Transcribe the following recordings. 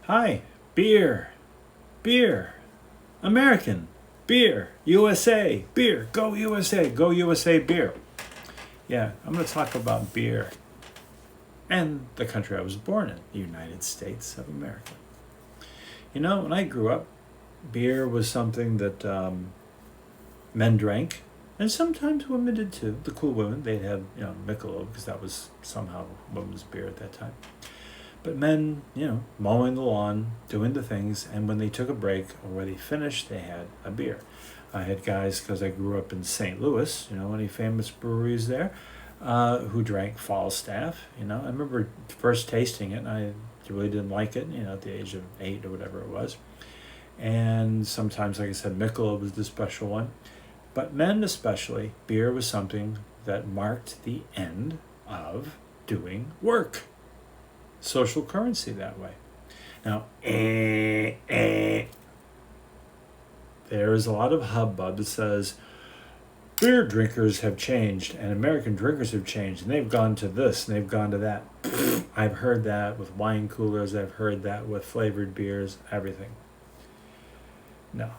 Hi, beer, beer, American, beer, USA, beer, go USA beer. Yeah, I'm going to talk about beer and the country I was born in, the United States of America. You know, when I grew up, beer was something that men drank, and sometimes women did too. The cool women, they'd have, Michelob, because that was somehow women's beer at that time. But men, mowing the lawn, doing the things, and when they took a break or when they finished, they had a beer. I had guys, because I grew up in St. Louis, any famous breweries there, who drank Falstaff. I remember first tasting it, and I really didn't like it, at the age of 8 or whatever it was. And sometimes, like I said, Michelob was the special one. But men especially, beer was something that marked the end of doing work. Social currency that way. Now, there is a lot of hubbub that says beer drinkers have changed and American drinkers have changed and they've gone to this and they've gone to that. I've heard that with wine coolers. I've heard that with flavored beers, everything. No.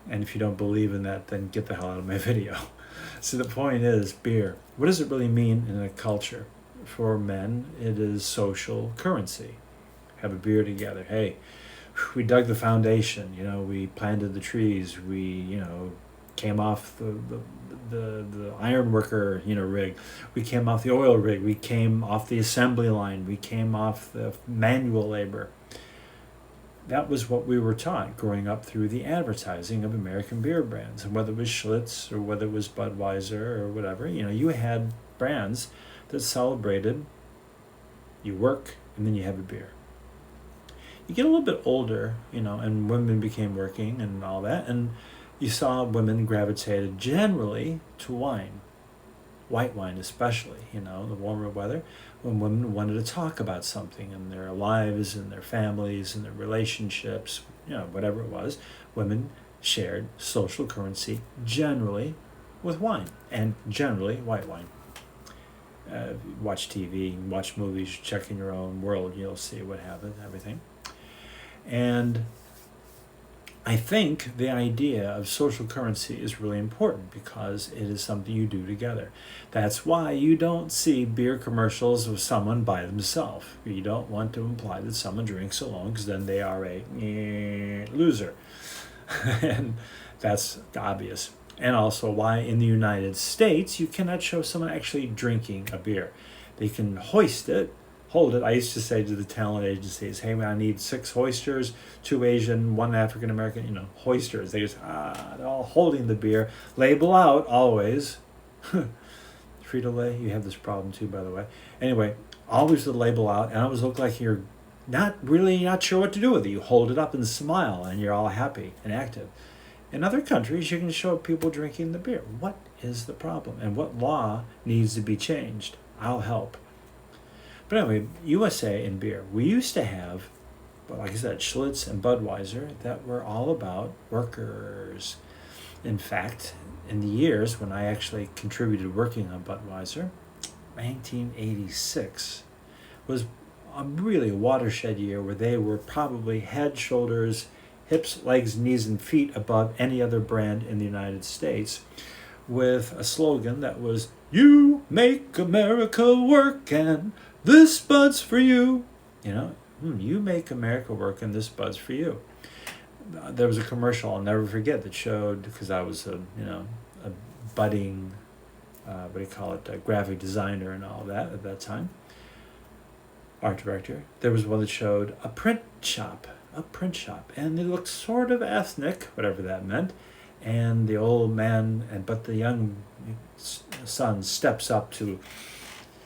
And if you don't believe in that, then get the hell out of my video. So the point is, beer. What does it really mean in a culture? For men, it is social currency. Have a beer together. Hey, we dug the foundation. We planted the trees. We, came off the iron worker, rig. We came off the oil rig. We came off the assembly line. We came off the manual labor. That was what we were taught growing up through the advertising of American beer brands. And whether it was Schlitz or whether it was Budweiser or whatever, you had brands that celebrated you work and then you have a beer. You get a little bit older, and women became working and all that, and you saw women gravitated generally to wine. White wine especially, the warmer weather, when women wanted to talk about something in their lives and their families and their relationships, whatever it was, women shared social currency generally with wine, and generally white wine. Watch TV, watch movies, check in your own world, you'll see what happened, everything. And I think the idea of social currency is really important because it is something you do together. That's why you don't see beer commercials of someone by themselves. You don't want to imply that someone drinks alone because then they are a loser. And that's obvious. And also why in the United States you cannot show someone actually drinking a beer. They can hoist it, hold it. I used to say to the talent agencies, hey, I need 6 oysters, 2 Asian, 1 African American, hoisters. They just, they're all holding the beer. Label out, always. Frito-Lay, you have this problem too, by the way. Anyway, always the label out, and always look like you're not sure what to do with it. You hold it up and smile, and you're all happy and active. In other countries, you can show people drinking the beer. What is the problem? And what law needs to be changed? I'll help. But anyway, USA and beer. We used to have, like I said, Schlitz and Budweiser that were all about workers. In fact, in the years when I actually contributed working on Budweiser, 1986 was a really watershed year where they were probably head, shoulders, hips, legs, knees, and feet above any other brand in the United States, with a slogan that was, "You make America work and this Bud's for you." You make America work and this Bud's for you. There was a commercial I'll never forget that showed, because I was a budding, a graphic designer and all that at that time, art director. There was one that showed a print shop, and they looked sort of ethnic, whatever that meant. And the old man, but the young son steps up to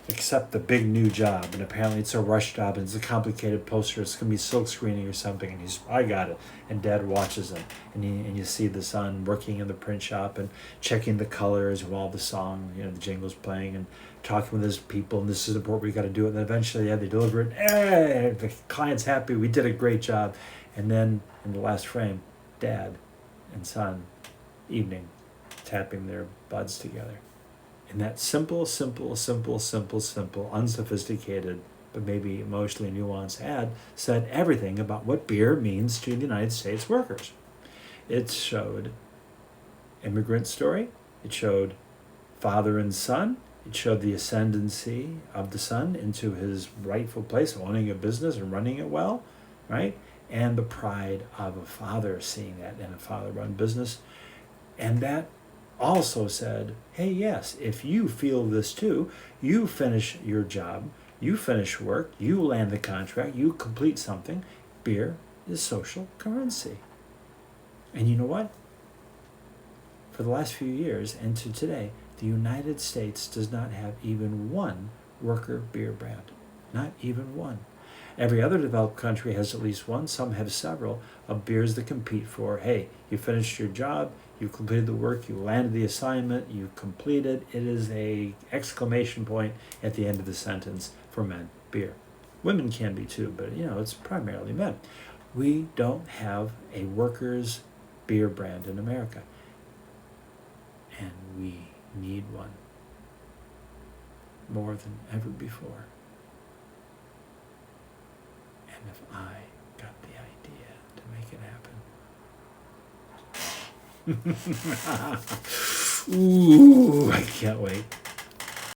accept the big new job, and apparently it's a rush job and it's a complicated poster. It's gonna be silk screening or something, and I got it. And Dad watches him, and you see the son working in the print shop and checking the colors while the song, the jingle's playing, and talking with his people, and this is what we got to do. And then eventually, they deliver it. Hey, the client's happy. We did a great job. And then in the last frame, Dad and son, evening, tapping their buds together. In that simple, unsophisticated but maybe emotionally nuanced ad, said everything about what beer means to the United States workers. It showed immigrant story, it showed father and son, it showed the ascendancy of the son into his rightful place, owning a business and running it well, right? And the pride of a father seeing that in a father-run business. And that also said, hey, yes, if you feel this too, you finish your job, you finish work, you land the contract, you complete something, beer is social currency. And you know what? For the last few years and to today, the United States does not have even one worker beer brand. Not even one. Every other developed country has at least one, some have several, of beers that compete for, hey, you finished your job, you completed the work, you landed the assignment, you completed. It is a exclamation point at the end of the sentence for men, beer. Women can be too, but it's primarily men. We don't have a workers' beer brand in America. And we need one more than ever before. And if I got the idea to make it happen, ooh, I can't wait.